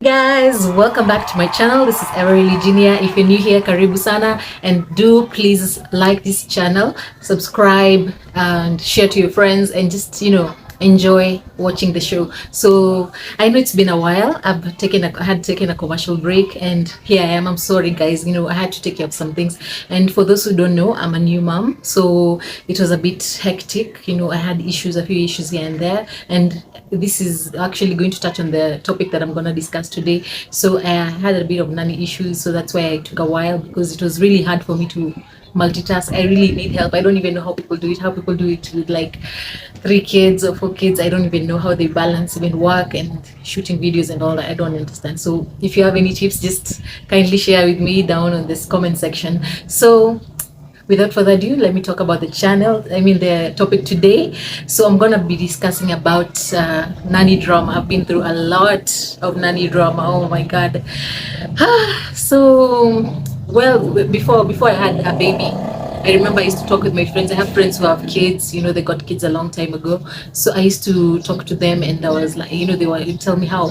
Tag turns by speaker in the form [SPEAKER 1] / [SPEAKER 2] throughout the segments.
[SPEAKER 1] Guys, welcome back to my channel. This is Everly Junior. If you're new here, karibu sana, and do please like this channel, subscribe and share to your friends, and just enjoy watching the show. So I know it's been a while. I had taken a commercial break, and here I am. I'm sorry guys, I had to take care of some things. And for those who don't know, I'm a new mom, so it was a bit hectic. I had a few issues here and there, and this is actually going to touch on the topic that I'm going to discuss today. So I had a bit of nanny issues, so that's why I took a while, because it was really hard for me to multitask. I really need help. I don't even know how people do it with like 3 kids or 4 kids. I don't even know how they balance even work and shooting videos and all that. I don't understand. So if you have any tips, just kindly share with me down on this comment section. So without further ado, let me talk about the topic today. So I'm gonna be discussing about nanny drama. I've been through a lot of nanny drama. Oh my god. So well, before I had a baby, I remember I used to talk with my friends. I have friends who have kids, they got kids a long time ago. So I used to talk to them, and I was like, they would tell me how,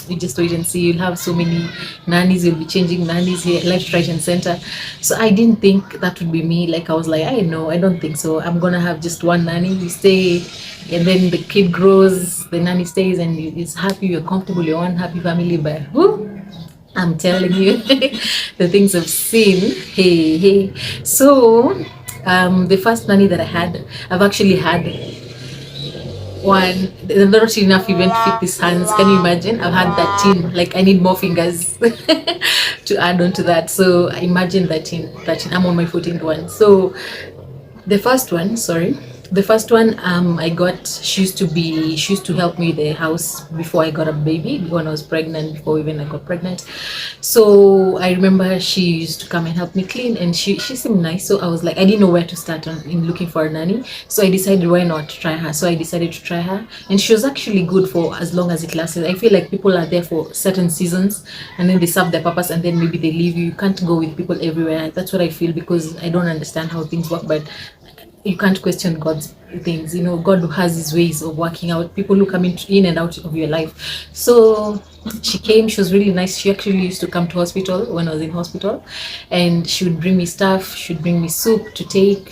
[SPEAKER 1] you just wait and see, you'll have so many nannies, you'll be changing nannies here, left, right, and center. So I didn't think that would be me. Like, I was like, I know, I don't think so. I'm gonna have just one nanny. You stay, and then the kid grows, the nanny stays, and is happy, you're comfortable, you're one happy family. But I'm telling you, the things I've seen. Hey, hey. So, the first nanny that I had, I've actually had one. Not enough even to fit these hands. Can you imagine? I've had 13. Like, I need more fingers to add on to that. So, imagine 13. 13. I'm on my 14th one. So, the first one I got, she used to help me with the house before I got a baby, when I was pregnant, before even I got pregnant. So I remember she used to come and help me clean, and she seemed nice. So I was like, I didn't know where to start in looking for a nanny. So I decided, why not try her? So I decided to try her, and she was actually good for as long as it lasted. I feel like people are there for certain seasons, and then they serve their purpose, and then maybe they leave you. You can't go with people everywhere. That's what I feel, because I don't understand how things work. But you can't question God's things. God has his ways of working out people who come in and out of your life. So she came, she was really nice. She actually used to come to hospital when I was in hospital, and she would bring me stuff. She'd bring me soup to take,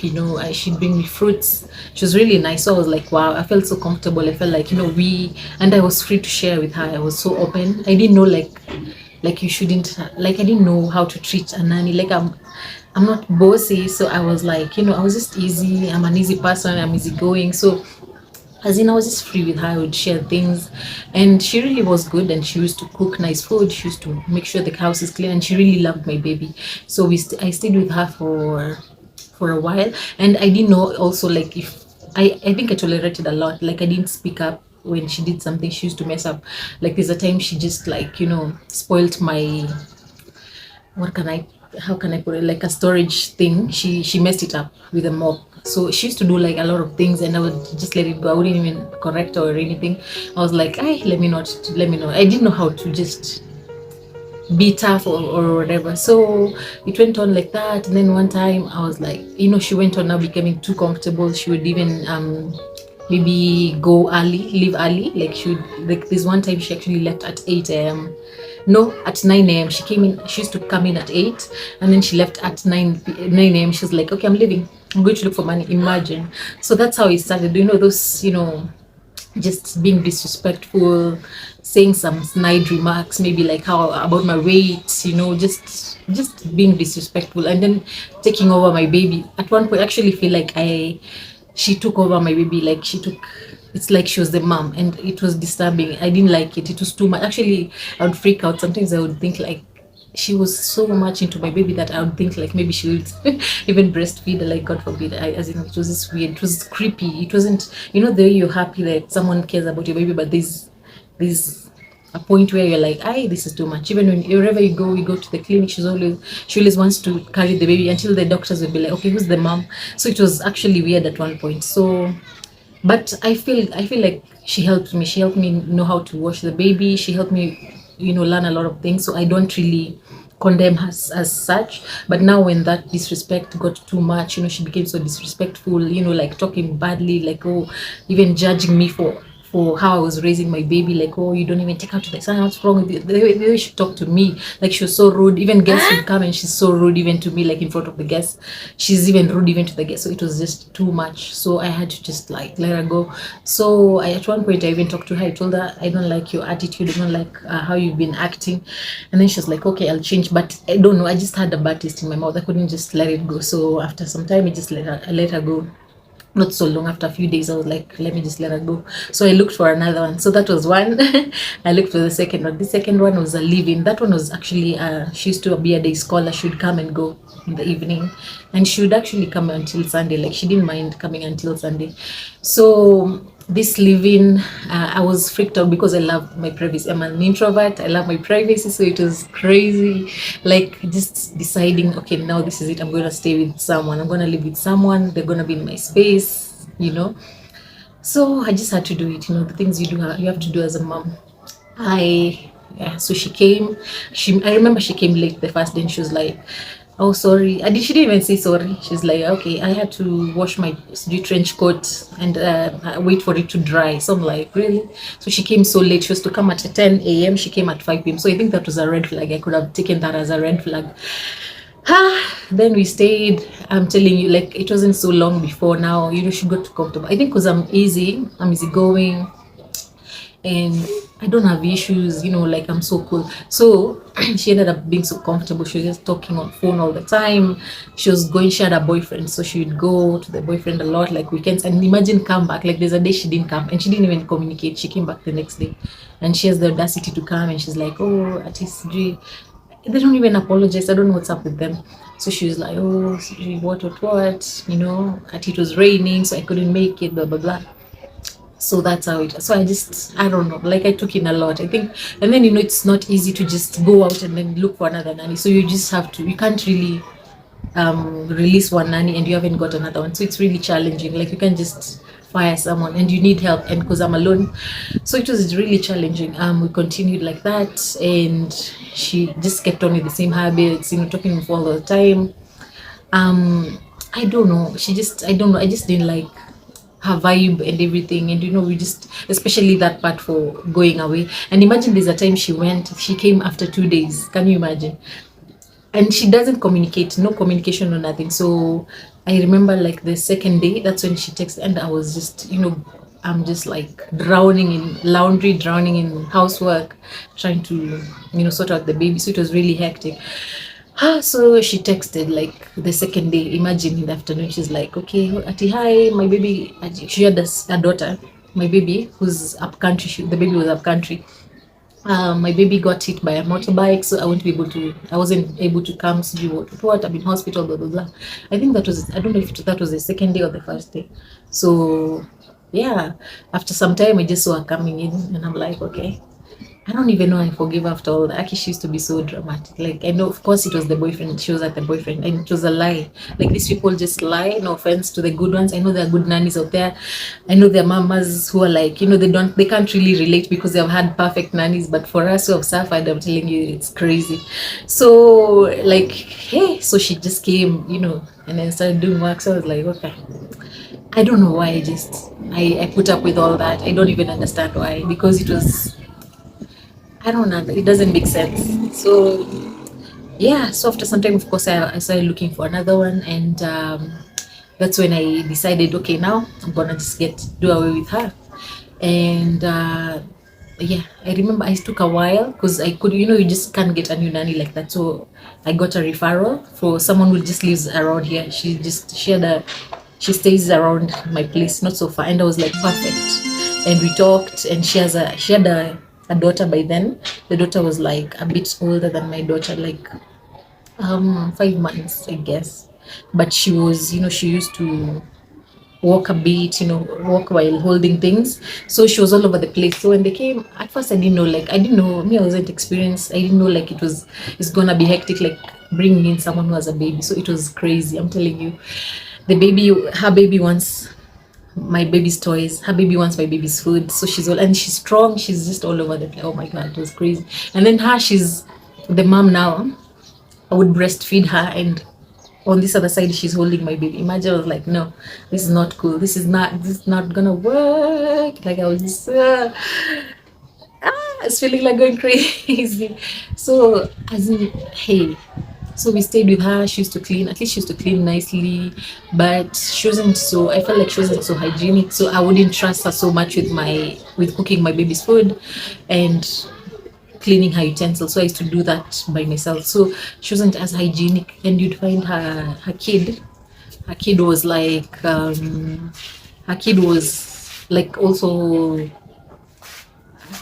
[SPEAKER 1] she'd bring me fruits. She was really nice. So I was like, wow, I felt so comfortable. I felt like, and I was free to share with her. I was so open. I didn't know, like you shouldn't, like, I didn't know how to treat a nanny. Like, I'm not bossy. So I was like, I was just easy. I'm an easy person. I'm easygoing. So as in, I was just free with her. I would share things, and she really was good. And she used to cook nice food. She used to make sure the house is clean, and she really loved my baby. So I stayed with her for a while, and I didn't know also, like, if I think I tolerated a lot. Like, I didn't speak up when she did something. She used to mess up. Like, there's a time she just, like, spoilt my, what can I how can I put it, like a storage thing. She messed it up with a mop. So she used to do like a lot of things, and I would just let it go. I wouldn't even correct her or anything. I was like, let me know. I didn't know how to just be tough or whatever. So it went on like that. And then one time I was like, she went on now becoming too comfortable. She would even maybe go early, leave early. Like, she would, like, this one time she actually left at 8 a.m. No, at 9 a.m. She came in. She used to come in at 8, and then she left at 9 a.m. She was like, okay, I'm leaving. I'm going to look for money. Imagine. So that's how it started. Those, just being disrespectful, saying some snide remarks, maybe like how about my weight, just being disrespectful, and then taking over my baby. At one point, I actually feel like she took over my baby. Like, it's like she was the mom, and it was disturbing. I didn't like it. It was too much. Actually, I would freak out. Sometimes I would think like she was so much into my baby that I would think like maybe she would even breastfeed, like, God forbid. As in, it was just weird. It was creepy. It wasn't, the way you're happy that someone cares about your baby, but there's a point where you're like, this is too much. Even wherever you go to the clinic, she always wants to carry the baby, until the doctors will be like, okay, who's the mom? So it was actually weird at one point. So, but I feel like she helped me. She helped me know how to wash the baby. She helped me, learn a lot of things. So I don't really condemn her as such. But now when that disrespect got too much, she became so disrespectful, like talking badly, like, oh, even judging me for how I was raising my baby. Like, oh, you don't even take her to the sun. What's wrong with you? The way she talked to me, like she was so rude. Even guests would come and she's so rude even to me, like in front of the guests. She's even rude even to the guests. So it was just too much. So I had to just like let her go. So at one point I even talked to her. I told her, I don't like your attitude. I don't like how you've been acting. And then she was like, okay, I'll change. But I don't know. I just had a bad taste in my mouth. I couldn't just let it go. So after some time, I let her go. Not so long, after a few days, I was like, let me just let her go. So I looked for another one. So that was one. I looked for the second one. The second one was a live-in. That one was actually she used to be a day scholar. She would come and go in the evening, and she would actually come until Sunday. Like she didn't mind coming until Sunday. So this living, I was freaked out because I love my privacy. I'm an introvert. I love my privacy, so it was crazy. Like just deciding, okay, now this is it. I'm going to stay with someone. I'm going to live with someone. They're going to be in my space, you know. So I just had to do it. You know, the things you have to do as a mom. So she came. I remember she came late the first day, and she was like, oh sorry. She didn't even say sorry. She's like, okay, I had to wash my trench coat and wait for it to dry. So I'm like, really? So she came so late. She was to come at 10 a.m. She came at 5 p.m. So I think that was a red flag. I could have taken that as a red flag. Then we stayed. I'm telling you, like it wasn't so long before now, you know, she got comfortable. I think because I'm easygoing, and I don't have issues, you know, like I'm so cool. So she ended up being so comfortable. She was just talking on phone all the time. She had a boyfriend, so she would go to the boyfriend a lot, like weekends. And imagine come back, like there's a day she didn't come and she didn't even communicate. She came back the next day, and she has the audacity to come and she's like, oh, at least they don't even apologize. I don't know what's up with them. So she was like, oh, what, you know, it was raining, so I couldn't make it, blah blah blah. So that's how it. So I don't know, like I took in a lot, I think. And then, you know, it's not easy to just go out and then look for another nanny. So you can't really release one nanny and you haven't got another one. So it's really challenging. Like you can just fire someone and you need help, and because I'm alone, so it was really challenging. We continued like that, and she just kept on with the same habits, you know, talking for all the time. I don't know, I just didn't like her vibe and everything. And you know, we just, especially that part for going away. And imagine there's a time she came after 2 days, can you imagine? And she doesn't communicate, no communication or nothing. So I remember like the second day, that's when she texted, and I was just, you know, I'm just like drowning in laundry, drowning in housework, trying to, you know, sort out the baby. So it was really hectic. So she texted like the second day, imagine, in the afternoon. She's like, okay, Ati, hi, my baby. She had a daughter, my baby, who's up country. The baby was up country. My baby got hit by a motorbike, so I wasn't able to come. So what? I'm in hospital, blah, blah, blah. I think I don't know if that was the second day or the first day. So, yeah, after some time, I just saw her coming in, and I'm like, okay. I don't even know I forgive after all that. Actually, she used to be so dramatic. Like, I know, of course, it was the boyfriend. She was at the boyfriend, and it was a lie. Like, these people just lie. No offense to the good ones. I know there are good nannies out there. I know there are mamas who are like, you know, they can't really relate because they have had perfect nannies. But for us who have suffered, I'm telling you, it's crazy. So, like, hey, so she just came, you know, and then started doing work. So I was like, okay. I don't know why I put up with all that. I don't even understand why, because it was, I don't know. It doesn't make sense. So yeah. So after some time, of course, I started looking for another one, and that's when I decided, okay, now I'm gonna just do away with her. And yeah, I remember I took a while because I could, you know, you just can't get a new nanny like that. So I got a referral for someone who just lives around here. She stays around my place, not so far, and I was like, perfect. And we talked, and she had a daughter by then. The daughter was like a bit older than my daughter, like 5 months, I guess. But she was, you know, she used to walk a bit, you know, walk while holding things. So she was all over the place. So when they came, at first I didn't know, me, I wasn't experienced. I didn't know like it's gonna be hectic, like bringing in someone who has a baby. So it was crazy, I'm telling you. Her baby wants my baby's toys, her baby wants my baby's food. So she's strong, she's just all over the place. Oh my god, it was crazy. And then she's the mom now. I would breastfeed her, and on this other side she's holding my baby. Imagine, I was like, no, this is not cool, this is not gonna work. Like I was just I was feeling like going crazy. So as in, hey, so we stayed with her. She used to clean, at least she used to clean nicely, but she wasn't so, I felt like she wasn't so hygienic, so I wouldn't trust her so much with cooking my baby's food and cleaning her utensils. So I used to do that by myself. So she wasn't as hygienic, and you'd find her kid was like her kid was like also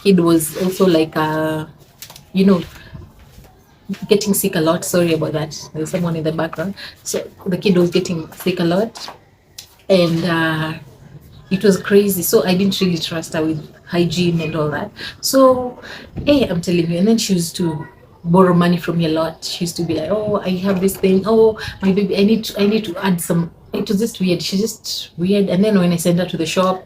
[SPEAKER 1] kid was also like you know, getting sick a lot. Sorry about that, there's someone in the background. So the kid was getting sick a lot, and it was crazy. So I didn't really trust her with hygiene and all that. So hey, I'm telling you. And then she used to borrow money from me a lot. She used to be like, oh, I have this thing, oh my baby, I need to add some. It was just weird. She's just weird. And then when I sent her to the shop,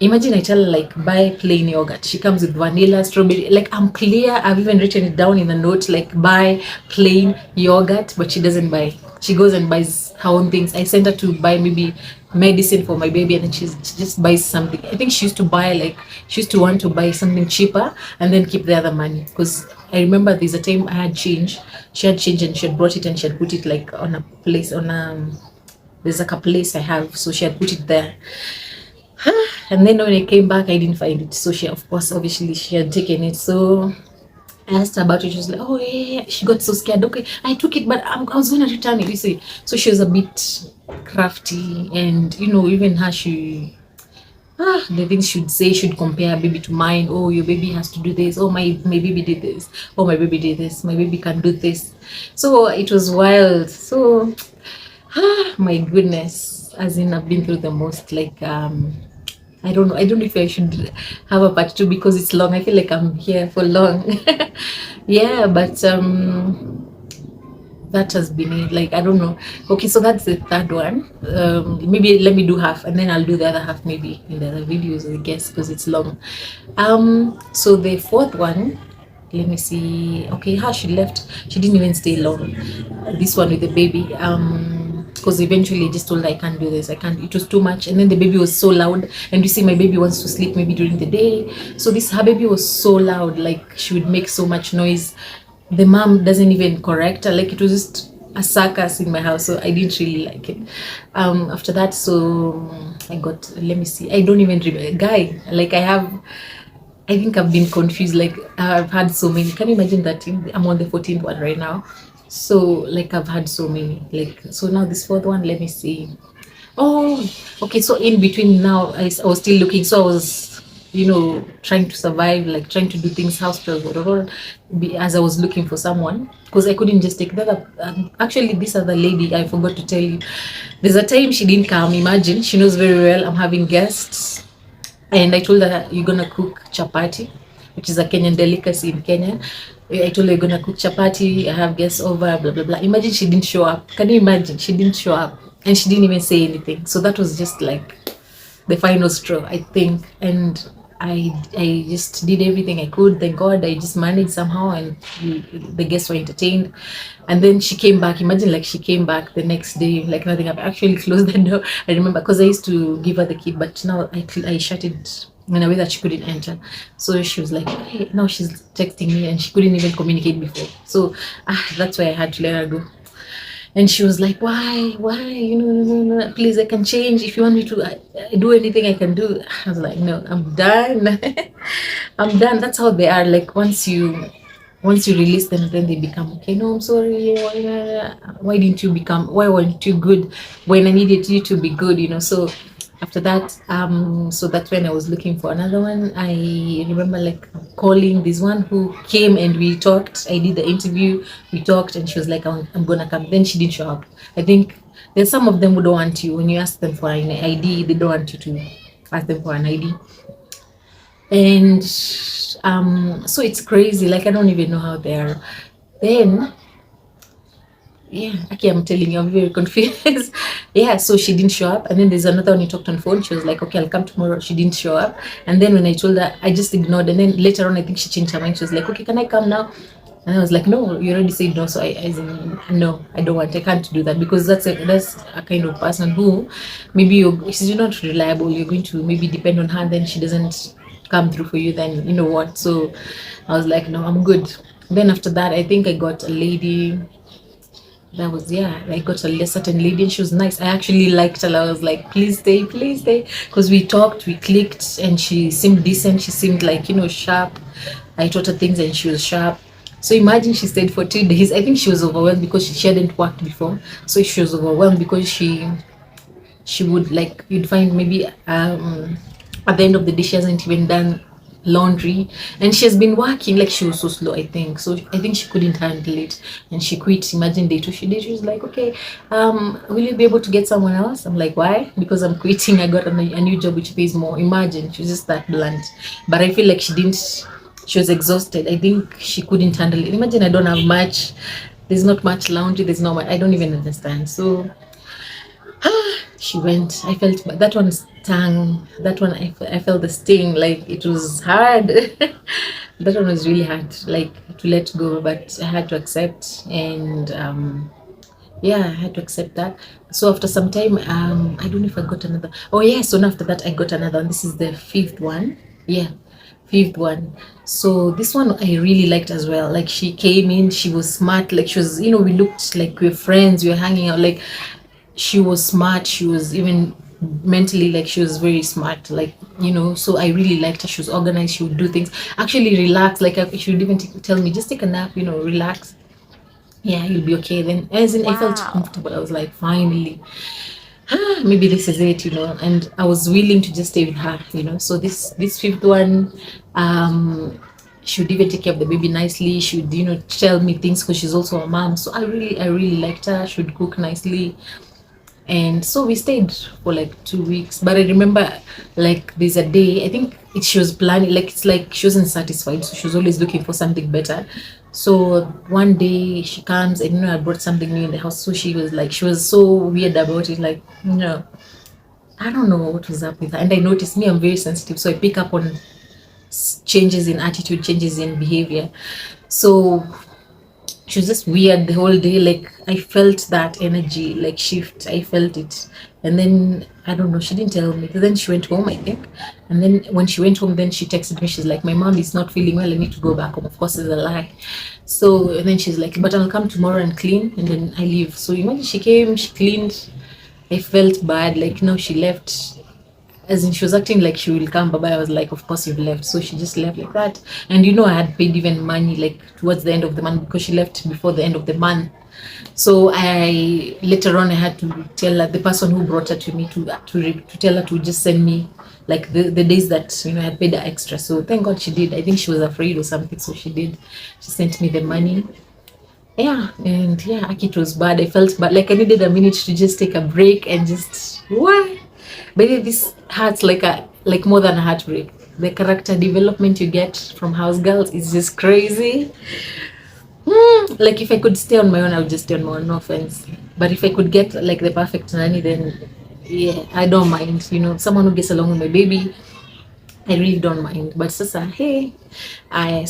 [SPEAKER 1] imagine I tell her like buy plain yogurt, she comes with vanilla, strawberry, like I'm clear, I've even written it down in the note, like buy plain yogurt, but she doesn't buy. She goes and buys her own things. I sent her to buy maybe medicine for my baby, and then she just buys something. I think she used to buy, like she used to want to buy something cheaper and then keep the other money, because I remember there's a time I had change, she had change, and she had brought it and she had put it like on a place, on a, there's like a place I have, so she had put it there. And then when I came back, I didn't find it. So she, of course, obviously, she had taken it. So I asked her about it. She was like, oh, yeah. She got so scared. Okay, I took it, but I was going to return it. You see. So she was a bit crafty. And, you know, even her, the things she'd say, she'd compare baby to mine. Oh, your baby has to do this. Oh, my baby did this. Oh, my baby did this. My baby can do this. So it was wild. So, my goodness. As in, I've been through the most. Like, I don't know. I don't know if I should have a part two because it's long. I feel like I'm here for long. Yeah, but that has been it. Like, I don't know. Okay, so that's the third one. Maybe let me do half, and then I'll do the other half maybe in the other videos, I guess, because it's long. So the fourth one, let me see. Okay, how she left. She didn't even stay long. This one with the baby. Because eventually I just told her I can't do this, I can't, it was too much. And then the baby was so loud, and you see my baby wants to sleep maybe during the day, so this, her baby was so loud, like she would make so much noise. The mom doesn't even correct her, like it was just a circus in my house, so I didn't really like it. After that, so I got, let me see, I don't even remember, guy, like I think I've been confused, like I've had so many. Can you imagine that I'm on the 14th one right now? So like I've had so many, like, so now this fourth one, let me see. Oh, okay, so in between now I was still looking, so I was, you know, trying to survive, like trying to do things, house chores, whatever, as I was looking for someone, because I couldn't just take that up. Actually, this other lady, I forgot to tell you, there's a time she didn't come. Imagine, she knows very well I'm having guests, and I told her, you're gonna cook chapati, which is a Kenyan delicacy in Kenya. I told her, you're gonna cook chapati, I have guests over, blah blah blah. Imagine she didn't show up. Can you imagine? She didn't show up, and she didn't even say anything. So that was just like the final straw, I think. And I just did everything I could. Thank God I just managed somehow, and the guests were entertained. And then she came back. Imagine, like, she came back the next day like nothing happened. I actually closed the door. I remember, because I used to give her the key, but now I shut it in a way that she couldn't enter. So she was like, hey, now she's texting me, and she couldn't even communicate before. So that's why I had to let her go. And she was like, why, you know, no, please, I can change. If you want me to do anything, I can do. I was like, no, I'm done. I'm done. That's how they are. Like, once you release them, then they become okay. No, I'm sorry. Why didn't you become, why weren't you good when I needed you to be good, you know? So after that, so that's when I was looking for another one. I remember like calling this one who came, and we talked. I did the interview, we talked, and she was like, I'm gonna come. Then she didn't show up. I think there's some of them who don't want you, when you ask them for an ID, they don't want you to ask them for an ID. And so it's crazy, like I don't even know how they are. Then yeah, okay, I'm telling you, I'm very confused. Yeah, so she didn't show up, and then there's another one, you talked on phone, she was like, okay, I'll come tomorrow. She didn't show up, and then when I told her, I just ignored, and then later on I think she changed her mind. She was like, okay, can I come now? And I was like, no, you already said no. So I said, no, I don't want. I can't do that because that's a kind of person who maybe she's not reliable. You're going to maybe depend on her, then she doesn't come through for you. Then you know what? So I was like, no, I'm good. Then after that, I think I got a lady. That was, yeah, I got a certain lady and she was nice. I actually liked her. I was like, please stay, because we talked, we clicked, and she seemed decent. She seemed like, sharp. I taught her things and she was sharp. So imagine she stayed for 2 days. I think she was overwhelmed because she hadn't worked before. So she was overwhelmed because she would, like, you'd find maybe at the end of the day she hasn't even done laundry, and she has been working, like, she was so slow. I think so, I think she couldn't handle it and she quit. Imagine day two, she was like, okay, will you be able to get someone else? I'm like, why? Because I'm quitting. I got a new job which pays more. Imagine, she was just that blunt. But I feel like she was exhausted. I think she couldn't handle it. Imagine, I don't have much, there's not much laundry, there's not much, I don't even understand. So she went. I felt that one stung. That one, I felt the sting. Like, it was hard. That one was really hard, like, to let go, but I had to accept. And yeah, I had to accept that. So after some time, I don't know if I got another. Oh yeah, so after that I got another one. This is the fifth one. Yeah, fifth one. So this one I really liked as well. Like, she came in, she was smart. Like, she was, we looked like we were friends, we were hanging out. Like, she was smart. She was even mentally, like, she was very smart, like, so I really liked her. She was organized. She would do things, actually relax. Like, she would even tell me, just take a nap, relax. Yeah, you'll be okay. Then, as in, I felt
[SPEAKER 2] Wow.
[SPEAKER 1] comfortable. I was like, finally, maybe this is it, and I was willing to just stay with her, so this fifth one, she would even take care of the baby nicely. She would, tell me things because she's also a mom. So I really liked her. She would cook nicely. And so we stayed for like 2 weeks. But I remember, like, there's a day, I think she was planning, like, it's like she wasn't satisfied, so she was always looking for something better. So one day she comes and, I brought something new in the house. So she was like, she was so weird about it, like, I don't know what was up with her. And I noticed, me, I'm very sensitive, so I pick up on changes in attitude, changes in behavior. So she was just weird the whole day. Like, I felt that energy, like, shift. I felt it. And then, I don't know, she didn't tell me. Then she went home, I think. And then when she went home, then she texted me. She's like, my mom is not feeling well, I need to go back home. Of course, it's a lie. So, and then she's like, but I'll come tomorrow and clean, and then I leave. So imagine, she came, she cleaned. I felt bad, like, no, she left. As in, she was acting like she will come, but I was like, of course you've left. So she just left like that. And, I had paid even money, like, towards the end of the month, because she left before the end of the month. So I later on, I had to tell her, the person who brought her to me, to tell her to just send me, like, the days that, I had paid her extra. So thank God she did. I think she was afraid or something, so she did. She sent me the money. Yeah, and yeah, it was bad. I felt bad, like, I needed a minute to just take a break and just what. But this hurts, like more than a heartbreak. The character development you get from house girls is just crazy. Like, if I could stay on my own, I would just stay on my own. No offense, but if I could get, like, the perfect nanny, then yeah, I don't mind. Someone who gets along with my baby, I really don't mind. But sasa, hey, I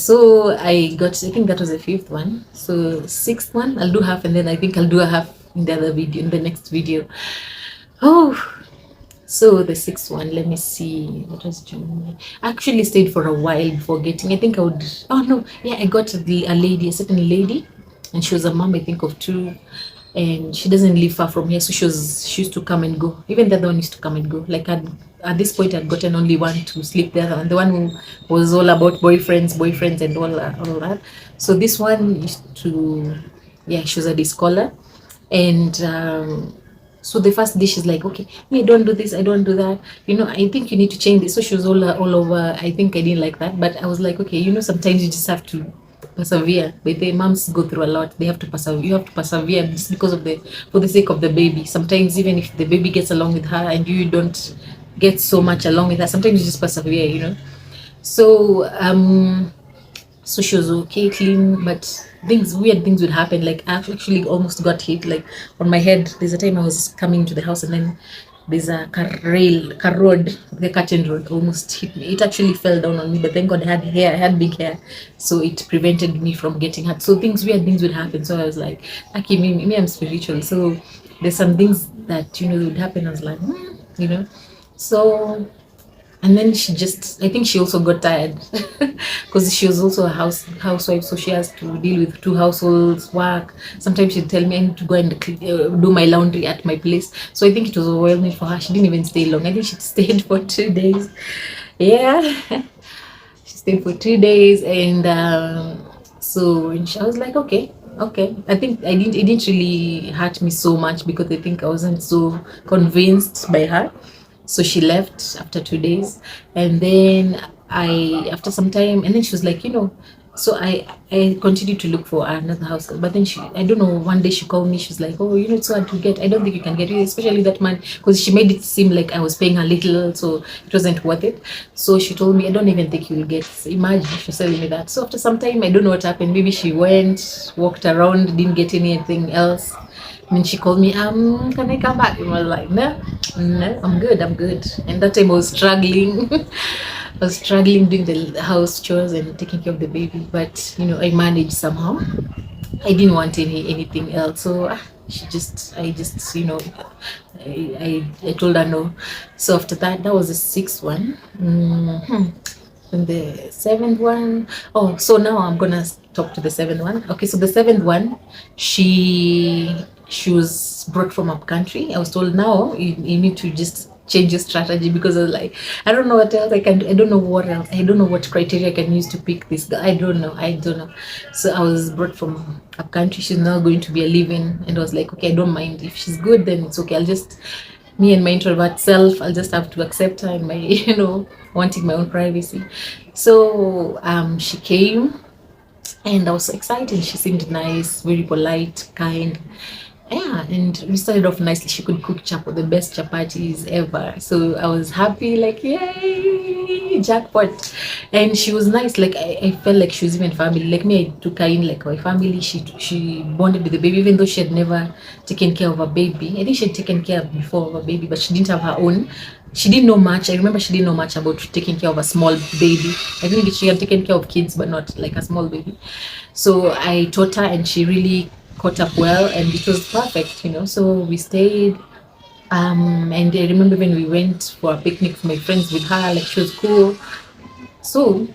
[SPEAKER 1] got, I think that was the fifth one. So sixth one, I'll do half, and then I think I'll do a half in the other video, in the next video. Oh, so the sixth one, let me see. What was June? I actually stayed for a while before getting. I think I would. Oh no, yeah, I got a lady, a certain lady, and she was a mom, I think, of two, and she doesn't live far from here, so she used to come and go. Even the other one used to come and go. Like, at this point, I'd gotten only one to sleep there, and the one who was all about boyfriends, and all that. So this one used to, yeah, she was a day scholar, and so the first day she's like, okay, me, I don't do this, I don't do that. I think you need to change this. So she was all over. I think I didn't like that, but I was like, okay, sometimes you just have to persevere. But the moms go through a lot. They have to persevere. You have to persevere just because for the sake of the baby. Sometimes even if the baby gets along with her and you don't get so much along with her, sometimes you just persevere. So so she was okay, clean, but weird things would happen. Like, I actually almost got hit, like, on my head. There's a time I was coming to the house, and then there's a car road, the curtain road almost hit me. It actually fell down on me, but thank God I had big hair, so it prevented me from getting hurt. So weird things would happen. So I was like, okay, me I'm spiritual, so there's some things that would happen. I was like, so. And then I think she also got tired because she was also a housewife, so she has to deal with two households, work. Sometimes she'd tell me I need to go and do my laundry at my place. So I think it was overwhelming for her. She didn't even stay long. I think she stayed for 2 days. Yeah, she stayed for 2 days, and I was like, okay. I think it didn't really hurt me so much because I think I wasn't so convinced by her. So she left after 2 days, and then after some time, and then she was like, so I continued to look for another house, but then I don't know, one day she called me. She was like, oh, it's so hard to get. I don't think you can get it, especially that man, because she made it seem like I was paying her little, so it wasn't worth it. So she told me, I don't even think you'll get. Imagine she was telling me that. So after some time, I don't know what happened. Maybe she walked around, didn't get anything else. And she called me, can I come back? And I was like, no, I'm good. And that time I was struggling. I was struggling doing the house chores and taking care of the baby. But, I managed somehow. I didn't want anything else. So I just, I told her no. So after that was the sixth one. And the seventh one, oh, so now I'm gonna talk to the seventh one. Okay, so the seventh one, she was brought from up country. I was told, now you need to just change your strategy, because I was like, I don't know what else I can do. I don't know what else. I don't know what criteria I can use to pick this guy. I don't know. So I was brought from up country. She's now going to be a live-in, and I was like, okay, I don't mind. If she's good, then it's okay. Me and my introvert self, I'll just have to accept her and my, wanting my own privacy. So she came, and I was so excited. She seemed nice, very polite, kind. Yeah, and we started off nicely. She could cook the best chapatis ever. So I was happy, like, yay, jackpot. And she was nice. Like, I felt like she was even family. Like me, I took her in like my family. She bonded with the baby, even though she had never taken care of a baby. I think she had taken care before of a baby, but she didn't have her own. She didn't know much. I remember she didn't know much about taking care of a small baby. I think she had taken care of kids, but not like a small baby. So I taught her, and she really caught up well, and it was perfect, So we stayed, and I remember when we went for a picnic with my friends with her, like, she was cool. So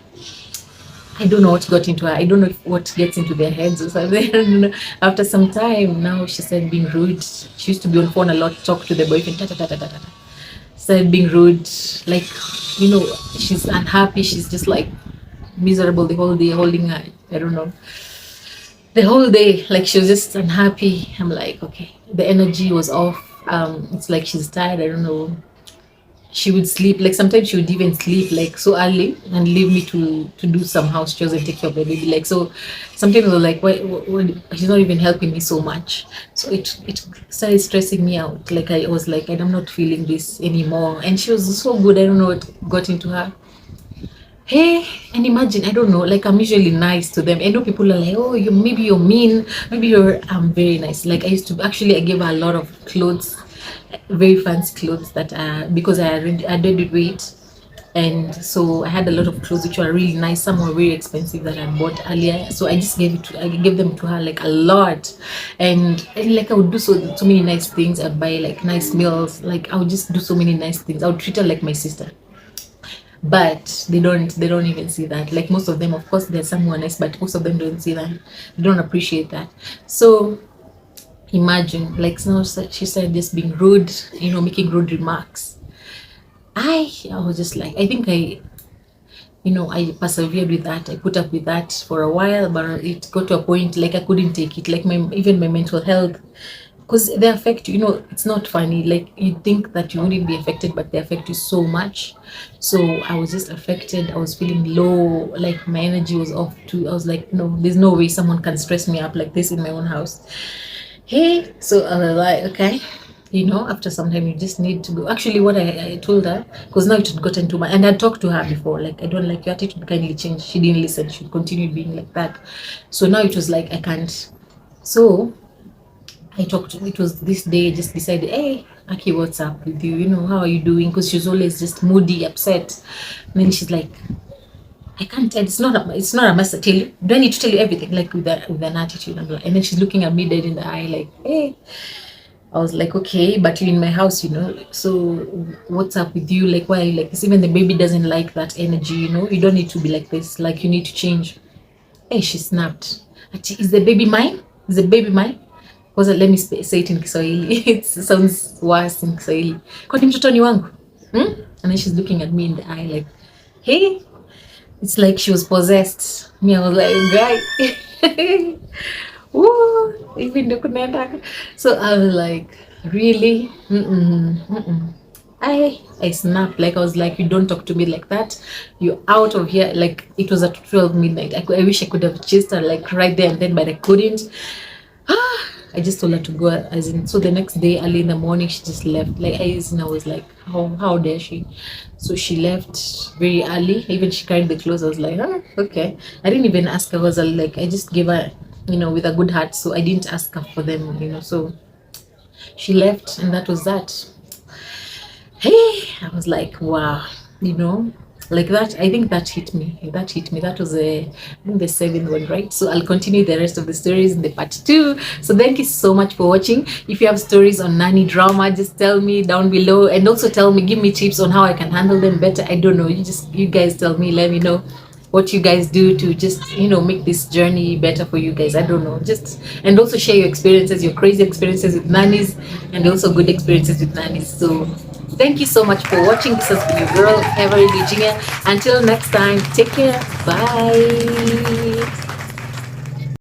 [SPEAKER 1] I don't know what got into her. I don't know what gets into their heads or something. After some time, now she started being rude. She used to be on phone a lot, talk to the boyfriend, started being rude, like, she's unhappy. She's just like miserable the whole day, holding her, I don't know, the whole day, like, she was just unhappy. I'm like, okay, the energy was off. It's like she's tired, I don't know. She would sleep, like, sometimes she would even sleep like so early and leave me to do some house chores and take care of the baby. Like, so sometimes I was like, why she's not even helping me so much. So it started stressing me out. Like, I was like, I'm not feeling this anymore. And she was so good. I don't know what got into her. Hey, and imagine, I don't know, like, I'm usually nice to them. I know people are like, oh, maybe you're mean, maybe I'm very nice. Like, I gave her a lot of clothes, very fancy clothes that because I did weight, and so I had a lot of clothes which were really nice. Some were very expensive that I bought earlier, so I just gave them to her, like, a lot. And like, I would do so many nice things. I'd buy like nice meals, like, I would just do so many nice things. I would treat her like my sister. But they don't even see that. Like, most of them, of course, there's someone nice, but most of them don't see that. They don't appreciate that. So imagine, like, now she started just being rude, making rude remarks. I was just like, I think I persevered with that. I put up with that for a while, but it got to a point, like, I couldn't take it. Like, even my mental health, because they affect you. It's not funny. Like, you think that you wouldn't be affected, but they affect you so much. So I was just affected. I was feeling low, like, my energy was off too. I was like, no, there's no way someone can stress me up like this in my own house. Hey, so I was like, okay, after some time you just need to go. Actually, what I told her, because now it had gotten too much, and I talked to her before, like, I don't like your attitude, kindly change. She didn't listen. She continued being like that. So now it was like, I can't. So I talked to, it was this day, I just decided, hey, Aki, what's up with you? You know, how are you doing? Because she's always just moody, upset. And then she's like, I can't tell. It's not a mess to tell you. Do I need to tell you everything? Like with an attitude. I'm like, and then she's looking at me dead in the eye, like, hey. I was like, okay, but you're in my house, you know. So what's up with you? Like, why are you like this? Even the baby doesn't like that energy, you know. You don't need to be like this. Like, you need to change. Hey, she snapped. Ati, is the baby mine? Is the baby mine? Was it? Let me say it in Kiswahili. It sounds worse in Kiswahili. Kwani mtoto ni wangu? Hmm? And then she's looking at me in the eye, like, hey. It's like she was possessed. Me, I was like, guy. Woo, even the kunenda. So I was like, really? I snapped. Like I was like, you don't talk to me like that. You're out of here. Like it was at 12 midnight. I wish I could have chased her like right there and then, but I couldn't. I just told her to go, as in. So the next day, early in the morning, she just left. Like I was like, how dare she? So she left very early. Even she carried the clothes. I was like, okay. I didn't even ask her. I was like, I just gave her, you know, with a good heart. So I didn't ask her for them, you know. So she left, and that was that. Hey, I was like, wow, you know, like that. I think that hit me. That hit me. That was I think the seventh one, right? So I'll continue the rest of the stories in the part 2. So thank you so much for watching. If you have stories on nanny drama, just tell me down below, and also tell me, give me tips on how I can handle them better. I don't know. You guys tell me. Let me know what you guys do to just, you know, make this journey better for you guys. I don't know, just, and also share your experiences, your crazy experiences with nannies, and also good experiences with nannies. So thank you so much for watching. This has been your girl Everly Jinga. Until next time, take care. Bye.